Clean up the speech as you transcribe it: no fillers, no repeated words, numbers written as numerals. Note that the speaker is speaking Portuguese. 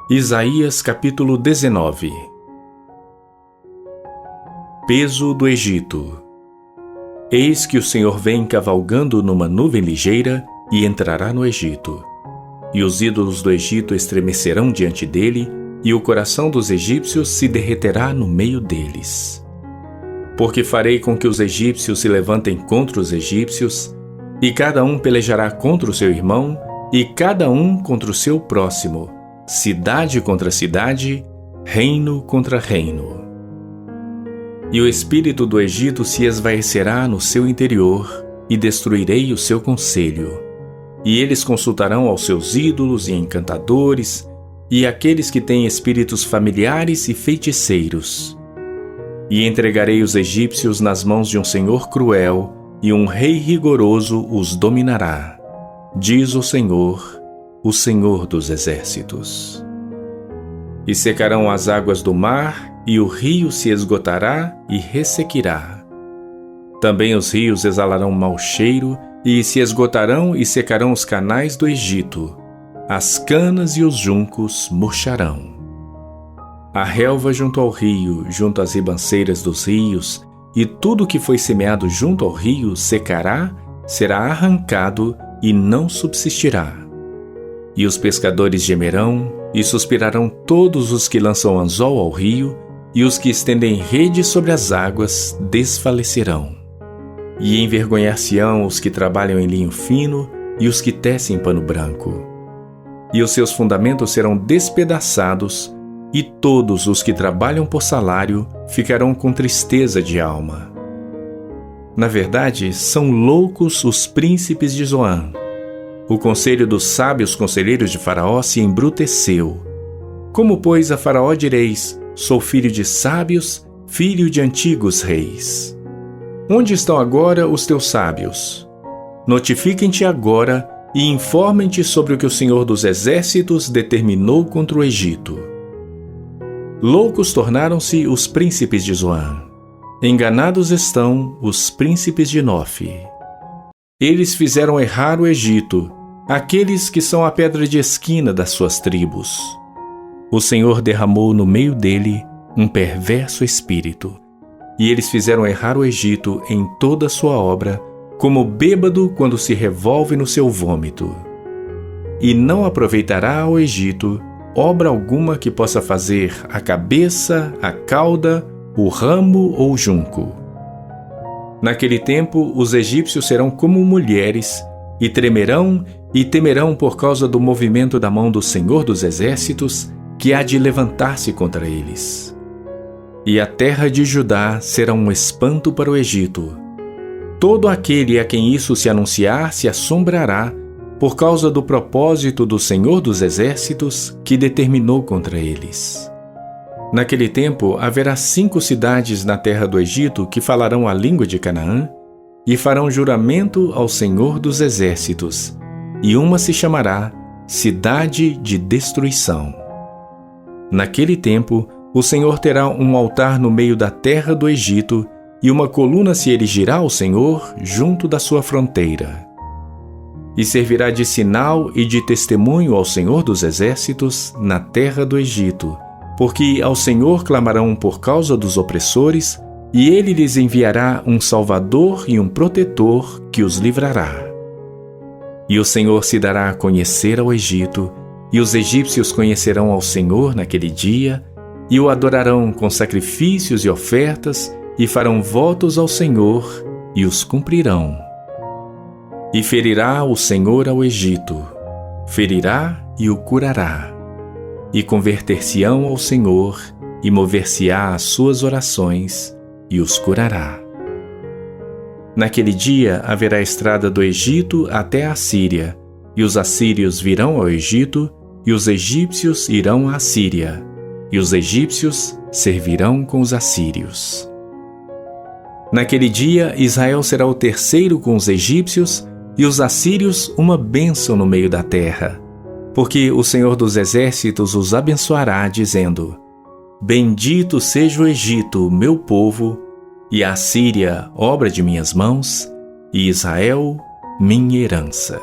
Isaías capítulo 19. Peso do Egito. Eis que o Senhor vem cavalgando numa nuvem ligeira e entrará no Egito. E os ídolos do Egito estremecerão diante dele, e o coração dos egípcios se derreterá no meio deles. Porque farei com que os egípcios se levantem contra os egípcios, e cada um pelejará contra o seu irmão, e cada um contra o seu próximo, cidade contra cidade, reino contra reino. E o espírito do Egito se esvaecerá no seu interior, e destruirei o seu conselho. E eles consultarão aos seus ídolos e encantadores, e aqueles que têm espíritos familiares e feiticeiros. E entregarei os egípcios nas mãos de um senhor cruel, e um rei rigoroso os dominará, diz o Senhor dos exércitos. E secarão as águas do mar, e o rio se esgotará e ressequirá. Também os rios exalarão mau cheiro, e se esgotarão e secarão os canais do Egito. As canas e os juncos murcharão. A relva junto ao rio, junto às ribanceiras dos rios, e tudo que foi semeado junto ao rio secará, será arrancado e não subsistirá. E os pescadores gemerão, e suspirarão todos os que lançam anzol ao rio, e os que estendem rede sobre as águas desfalecerão. E envergonhar-se-ão os que trabalham em linho fino, e os que tecem pano branco. E os seus fundamentos serão despedaçados, e todos os que trabalham por salário ficarão com tristeza de alma. Na verdade, são loucos os príncipes de Zoan. O conselho dos sábios conselheiros de Faraó se embruteceu. Como, pois, a Faraó direis: sou filho de sábios, filho de antigos reis. Onde estão agora os teus sábios? Notifiquem-te agora e informem-te sobre o que o Senhor dos exércitos determinou contra o Egito. Loucos tornaram-se os príncipes de Zoan. Enganados estão os príncipes de Nofe. Eles fizeram errar o Egito, aqueles que são a pedra de esquina das suas tribos. O Senhor derramou no meio dele um perverso espírito, e eles fizeram errar o Egito em toda a sua obra, como bêbado quando se revolve no seu vômito. E não aproveitará ao Egito obra alguma que possa fazer a cabeça, a cauda, o ramo ou o junco. Naquele tempo, os egípcios serão como mulheres, e tremerão e temerão por causa do movimento da mão do Senhor dos exércitos, que há de levantar-se contra eles. E a terra de Judá será um espanto para o Egito. Todo aquele a quem isso se anunciar se assombrará, por causa do propósito do Senhor dos exércitos, que determinou contra eles. Naquele tempo haverá 5 cidades na terra do Egito que falarão a língua de Canaã, e farão juramento ao Senhor dos exércitos, e uma se chamará Cidade de Destruição. Naquele tempo, o Senhor terá um altar no meio da terra do Egito, e uma coluna se erigirá ao Senhor junto da sua fronteira. E servirá de sinal e de testemunho ao Senhor dos exércitos na terra do Egito, porque ao Senhor clamarão por causa dos opressores, e ele lhes enviará um salvador e um protetor que os livrará. E o Senhor se dará a conhecer ao Egito, e os egípcios conhecerão ao Senhor naquele dia, e o adorarão com sacrifícios e ofertas, e farão votos ao Senhor, e os cumprirão. E ferirá o Senhor ao Egito, ferirá e o curará. E converter-se-ão ao Senhor, e mover-se-á às suas orações, e os curará. Naquele dia haverá estrada do Egito até a Assíria, e os assírios virão ao Egito, e os egípcios irão à Assíria, e os egípcios servirão com os assírios. Naquele dia Israel será o terceiro com os egípcios, e os assírios uma bênção no meio da terra, porque o Senhor dos exércitos os abençoará, dizendo: Bendito seja o Egito, meu povo, e a Assíria, obra de minhas mãos, e Israel, minha herança.